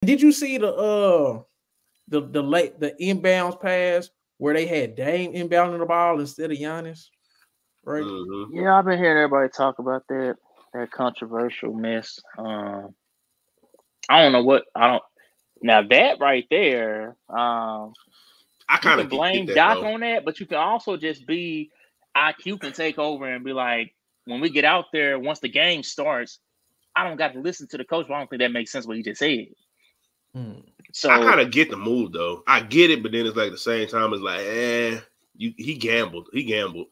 Did you see the inbounds pass where they had Dame inbounding the ball instead of Giannis? Right. Mm-hmm. Yeah, I've been hearing everybody talk about that controversial mess. I don't know what I don't now that right there. I You kind can of get blame that Doc though. on that, but you can also just be IQ can take over and be like, when we get out there, once the game starts, I don't got to listen to the coach. But I don't think that makes sense what he just said. Hmm. I So kind of get the move though. I get it, but then it's like the same time it's like, he gambled. He gambled.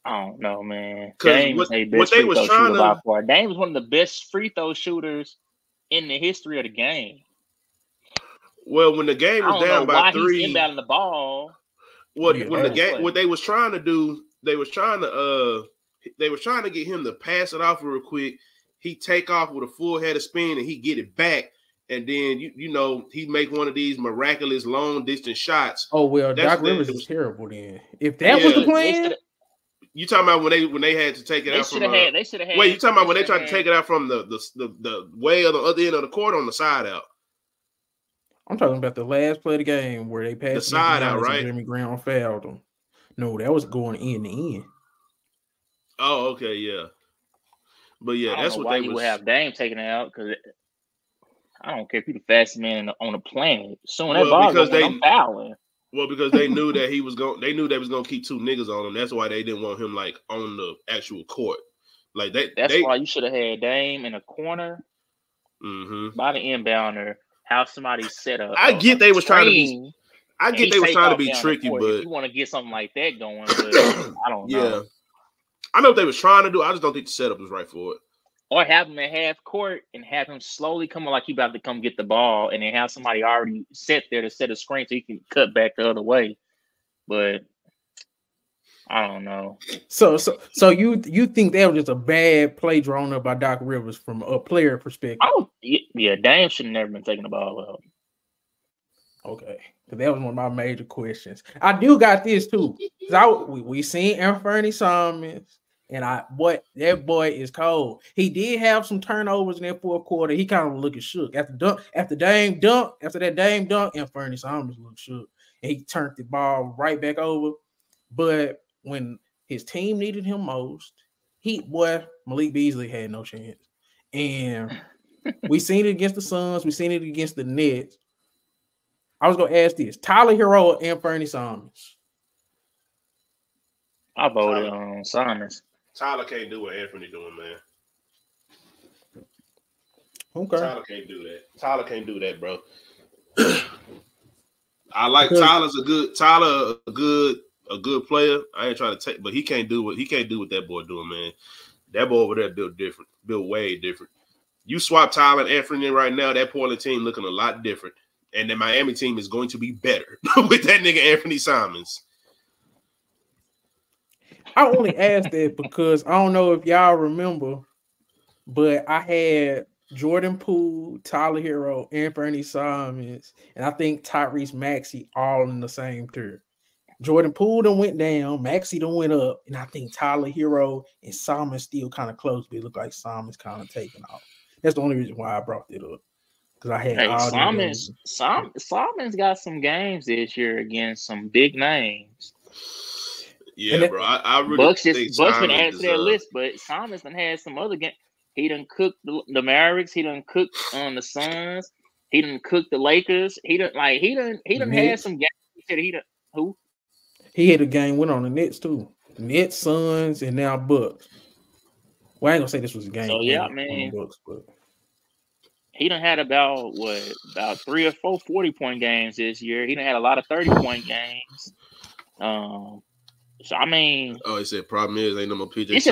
I don't know, man. Because Dame is a what best they free was throw trying shooter by to far. Dame is one of the best free throw shooters in the history of the game. when the game I was don't know down by why he's 3, inbounding the ball what in the when the first game place. what they was trying to do, they was trying to get him to pass it off real quick. He take off with a full head of spin and he get it back. And then he make one of these miraculous long distance shots. Oh well, That's Doc what they Rivers is was. terrible. Then if that was the Yeah, plan, you talking about when they had to take it They out should from have had. They should have wait, had. you talking They about when they should have tried to had. take it out from the way of the other end of the court on the side out, I'm talking about the last play of the game where they the passed it into side out, Giannis and right? Jeremy Grant fouled him. No, that was going in the end. Oh, okay, yeah, but yeah, I don't that's know what why they he would was. have Dame taken it out because I don't care if he's the fastest man on the planet. Soon that Well, ball because go in, I'm fouling. they knew that he was going. They knew they was going to keep 2 niggas on him. That's why they didn't want him like on the actual court. Like That's why you should have had Dame in a corner Mm-hmm. by the inbounder. Have somebody set I a get they was trying to be. screen. I And get he they was take trying to off be down the tricky, court if but you want to get something like that going. But I don't yeah, know. I know what they was trying to do. I just don't think the setup was right for it. Or have him at half court and have him slowly come like he about to come get the ball, and then have somebody already set there to set a screen so he can cut back the other way. But I don't know. So you think that was just a bad play drawn up by Doc Rivers from a player perspective? Oh yeah, Dame should have never been taking the ball out. Okay, because that was one of my major questions. I do got this too. We seen Anthony Simons, and that boy is cold. He did have some turnovers in that fourth quarter. He kind of looking shook after that Dame dunk. Anthony Simons looked shook, and he turned the ball right back over. But when his team needed him most, Malik Beasley had no chance. And we seen it against the Suns. We seen it against the Nets. I was gonna ask this: Tyler Herro and Anthony Simons. I voted on Simons. Tyler can't do what Anthony doing, man. Okay. Tyler can't do that. Tyler can't do that, bro. I like Tyler's a good player. I ain't trying to take, but he can't do what that boy doing, man. That boy over there built different, built way different. You swap Tyler and Anthony right now, that Portland team looking a lot different. And the Miami team is going to be better with that nigga Anthony Simons. I only asked that because I don't know if y'all remember, but I had Jordan Poole, Tyler Herro, Anthony Simons, and I think Tyrese Maxey all in the same tier. Jordan Poole done went down, Maxey done went up, and I think Tyler Herro and Simons still kind of close, but it look like Simons kind of taking off. That's the only reason why I brought it up. Because I had all Simons got some games this year against some big names. Yeah, bro. I really Bucks think been added to that list, but Simons done had some other games. He done cooked the Mavericks. He done cooked on the Suns. He done cooked the Lakers. He done had some games. Who? He had a game win on the Nets too. Nets, Suns, and now Bucks. Well, I ain't gonna say this was a game. So yeah, man. Bucks, but he done had about 3 or 4 40-point games this year. He done had a lot of 30-point games. So I mean, he said problem is ain't no more PJ. It's a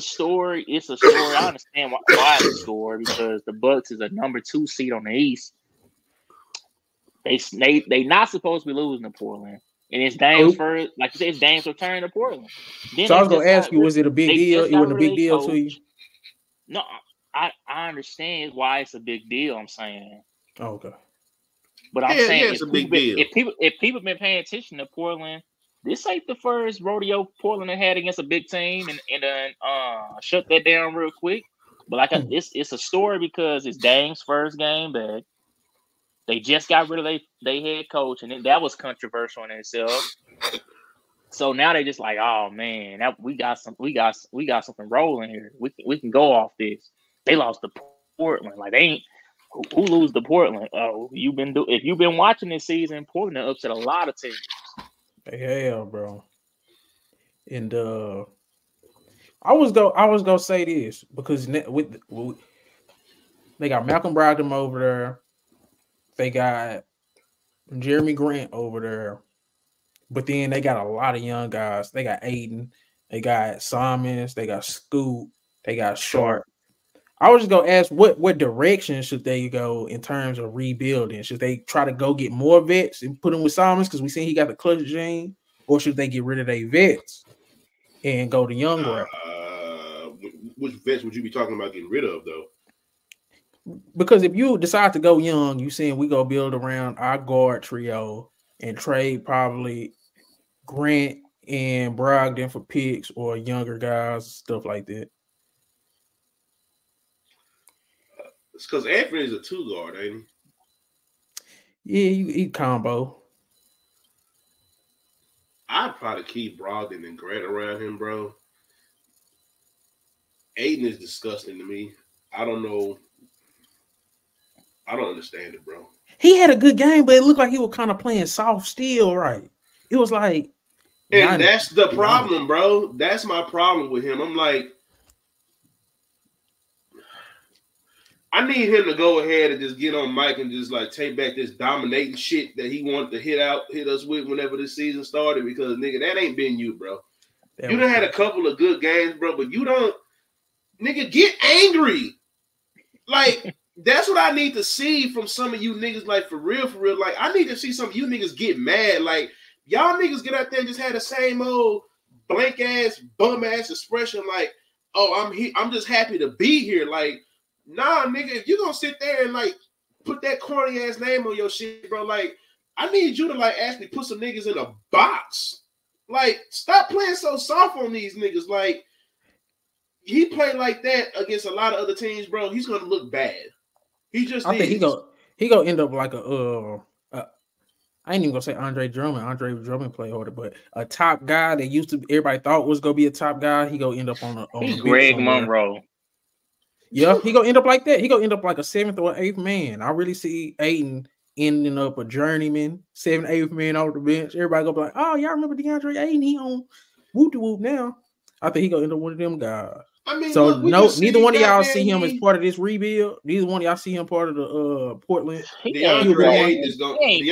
story. It's a story. I understand why it's a story because the Bucks is a number 2 seed on the East. They not supposed to be losing to Portland, and it's Dame's first. Like you said, it's Dame's return to Portland. Then so I was gonna ask you, was it a big deal? It wasn't a big deal to you. No, I understand why it's a big deal. I'm saying. Oh, okay. But I'm saying it's a big deal. If people been paying attention to Portland. This ain't the first rodeo Portland had against a big team and shut that down real quick. But it's a story because it's Dame's first game back. They just got rid of they head coach, and that was controversial in itself. So now they just like, oh man, we got something rolling here. We can go off this. They lost to Portland. Like they ain't who lose to Portland. Oh, if you've been watching this season, Portland upset a lot of teams. Yeah, bro. And I was gonna say this because they got Malcolm Brogdon over there. They got Jeremy Grant over there. But then they got a lot of young guys. They got Aiden. They got Simons. They got Scoot. They got Sharp. I was just going to ask what direction should they go in terms of rebuilding? Should they try to go get more vets and put them with Simons because we seen he got the clutch gene? Or should they get rid of their vets and go to young route? Which vets would you be talking about getting rid of, though? Because if you decide to go young, you saying we go build around our guard trio and trade probably Grant and Brogdon for picks or younger guys, stuff like that. It's because Anthony's a 2-guard, ain't he? Yeah, you eat combo. I'd probably keep Brogdon and Grant around him, bro. Aiden is disgusting to me. I don't know. I don't understand it, bro. He had a good game, but it looked like he was kind of playing soft still, right? It was like, and that's the problem, bro. That's my problem with him. I'm like, I need him to go ahead and just get on mic and just like take back this dominating shit that he wanted to hit us with whenever the season started. Because nigga, that ain't been you, bro. You done had a couple of good games, bro, but you don't, nigga, get angry. Like, that's what I need to see from some of you niggas, like, for real. Like, I need to see some of you niggas get mad. Like, y'all niggas get out there and just had the same old blank-ass, bum-ass expression like, oh, I'm just happy to be here. Like, nah, nigga, if you're going to sit there and, like, put that corny-ass name on your shit, bro, like, I need you to, like, actually put some niggas in a box. Like, stop playing so soft on these niggas. Like, he played like that against a lot of other teams, bro. He's going to look bad. He just I think he gonna end up like I ain't even gonna say Andre Drummond. Andre Drummond played harder, but a top guy that used to everybody thought was gonna be a top guy. He gonna end up on He's Greg Monroe. Yeah, he gonna end up like that. He gonna end up like a 7th or 8th man. I really see Aiden ending up a journeyman, 7th, 8th man off the bench. Everybody gonna be like, oh, y'all remember DeAndre Aiden? He on whoop now. I think he gonna end up one of them guys. I mean, so look, neither one of y'all see him as part of this rebuild. Neither one of y'all see him part of the Portland. DeAndre Aiden is going to be.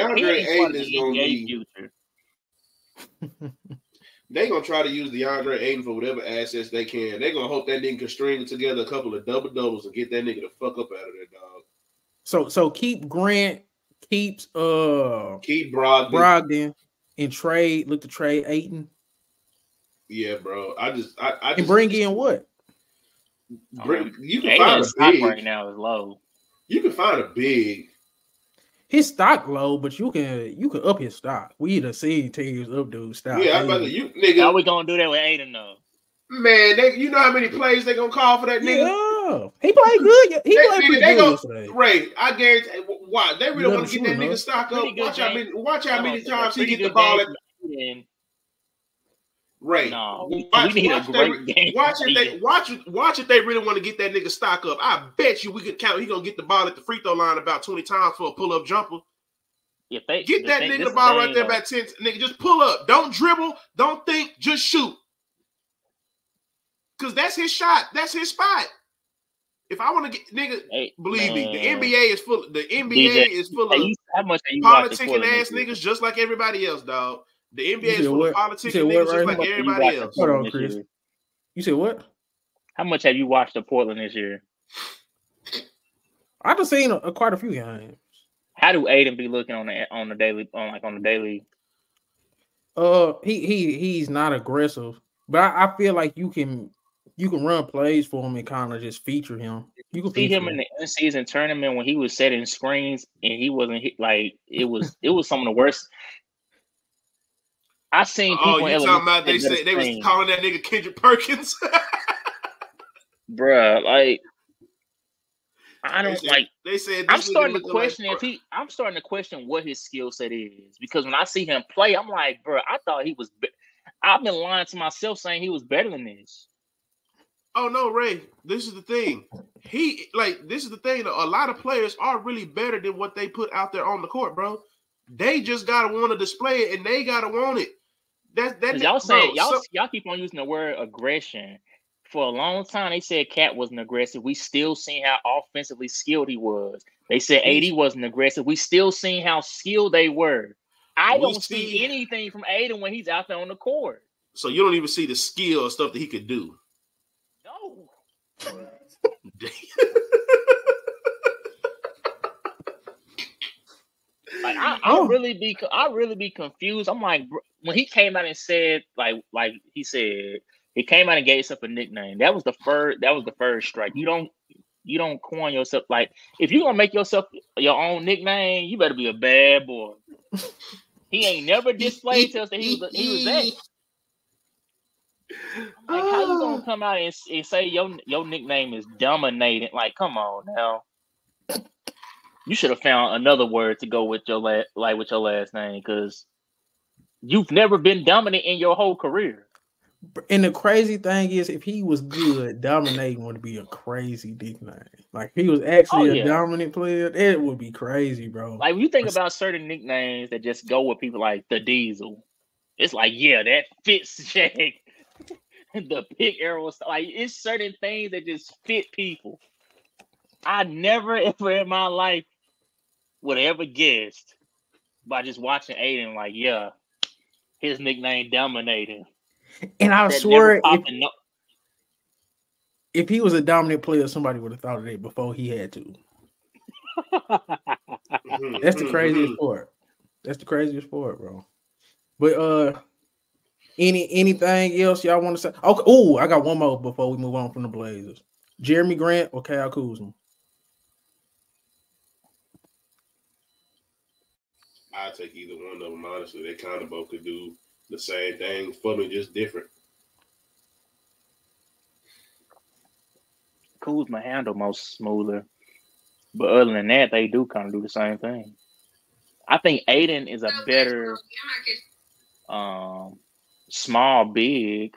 They're going to try to use DeAndre Aiden for whatever assets they can. They're going to hope that nigga can string together a couple of double-doubles and get that nigga the fuck up out of there, dog. So keep Grant, keep Brogdon, and trade. Look to trade Aiden. Yeah, bro. I just and bring in what? You can find a big right now is low. You can find a big. His stock low, but you can up his stock. We done seen teams up dude stock. Yeah, I'm about to, you nigga. How we gonna do that with Aiden though? Man, you know how many plays they gonna call for that nigga? Yeah, he played good. He played pretty good yesterday. Ray, I guarantee. Why they really want to get that nigga stock up? Watch how many times he get the ball at. Ray, no, we need a great game. Watch if they really want to get that nigga stock up. I bet you we could count. He gonna get the ball at the free throw line about 20 times for a pull up jumper. Get that nigga the ball right there about 10. Nigga, just pull up. Don't dribble. Don't think. Just shoot. Cause that's his shot. That's his spot. If I want to get nigga, believe me, the NBA is full. The NBA is full of politicking ass niggas, just like everybody else, dog. The NBA is full of politicking niggas just like everybody else. Hold on, Chris. You said what? How much have you watched of Portland this year? I've just seen quite a few games. How do Aiden be looking on the daily? He's not aggressive, but I feel like you can run plays for him and kind of just feature him. You can see him in the in-season tournament when he was setting screens and he wasn't like it was some of the worst. I seen people. Oh, you talking about they was calling that nigga Kendrick Perkins, bruh? Like I don't like. They said I'm starting to question I'm starting to question what his skill set is, because when I see him play, I'm like, bro, I thought he was. I've been lying to myself saying he was better than this. Oh no, Ray. This is the thing. This is the thing. A lot of players are really better than what they put out there on the court, bro. They just gotta want to display it, and they gotta want it. Y'all keep on using the word aggression. For a long time, they said Cat wasn't aggressive. We still seen how offensively skilled he was. They said AD wasn't aggressive. We still seen how skilled they were. I don't see anything from Aiden when he's out there on the court. So you don't even see the skill or stuff that he could do. No. Like I really be confused. I'm like, when he came out and said like he said. He came out and gave himself a nickname. That was the first strike. You don't coin yourself, like, if you're gonna make yourself your own nickname, you better be a bad boy. He ain't never displayed to us that he was that. Like, how you gonna come out and say your nickname is dominating? Like, come on now. You should have found another word to go with your last name, because you've never been dominant in your whole career. And the crazy thing is, if he was good, dominating would be a crazy nickname. Like, if he was actually a dominant player, it would be crazy, bro. Like, when you think about certain nicknames that just go with people, like the Diesel, it's like, yeah, that fits Shaq. The Big Arrow, like, it's certain things that just fit people. I never ever in my life would have ever guessed by just watching Aiden, like, yeah, his nickname dominating. And I swear, if he was a dominant player, somebody would have thought of it before he had to. That's the craziest part. That's the craziest part, bro. But anything else y'all want to say? Okay. Oh, I got one more before we move on from the Blazers. Jeremy Grant or Kyle Kuzma? I take either one of them. Honestly, they kind of both could do the same thing for me, just different. Kuzma handle most smoother, but other than that, they do kind of do the same thing. I think Aiden is a better small big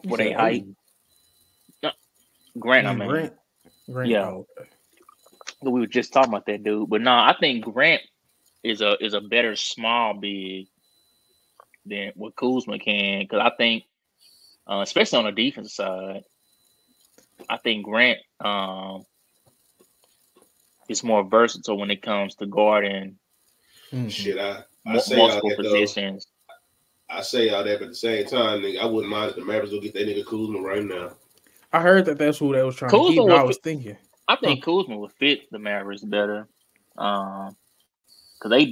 for their height. Grant, I mean, Grant, yeah. Oh, okay. We were just talking about that dude, but no, I think Grant is a better small big than what Kuzma can, because I think, especially on the defensive side, I think Grant is more versatile when it comes to guarding multiple positions. I say all that, but at the same time, nigga, I wouldn't mind if the Mavericks go get that nigga Kuzma right now. I heard that's who they was trying to keep. I was thinking. I think Kuzma would fit the Mavericks better, because they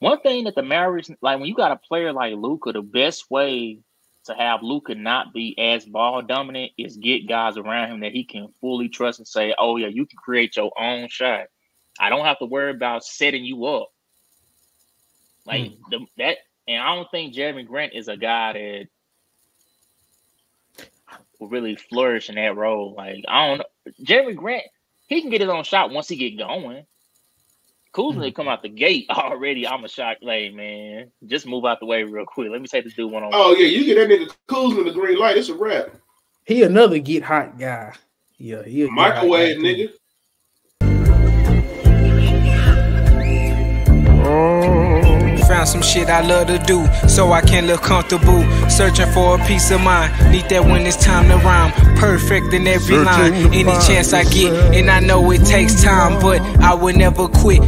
one thing that the Mavericks, like, when you got a player like Luka, the best way to have Luka not be as ball dominant is get guys around him that he can fully trust and say, oh yeah, you can create your own shot. I don't have to worry about setting you up. Like that, and I don't think Jeremy Grant is a guy that will really flourish in that role. Like, I don't know. Jeremy Grant, he can get his own shot once he get going. Kuzma come out the gate already. I'm a shot lay, man. Just move out the way real quick. Let me take this dude one on. Oh yeah, you get that nigga Kuzma the green light. It's a wrap. He another get hot guy. Yeah, he a microwave nigga. Found some shit I love to do, so I can look comfortable. Searching for a peace of mind. Need that when it's time to rhyme. Perfect in every line. Any chance I get, and I know it takes time, but I would never quit.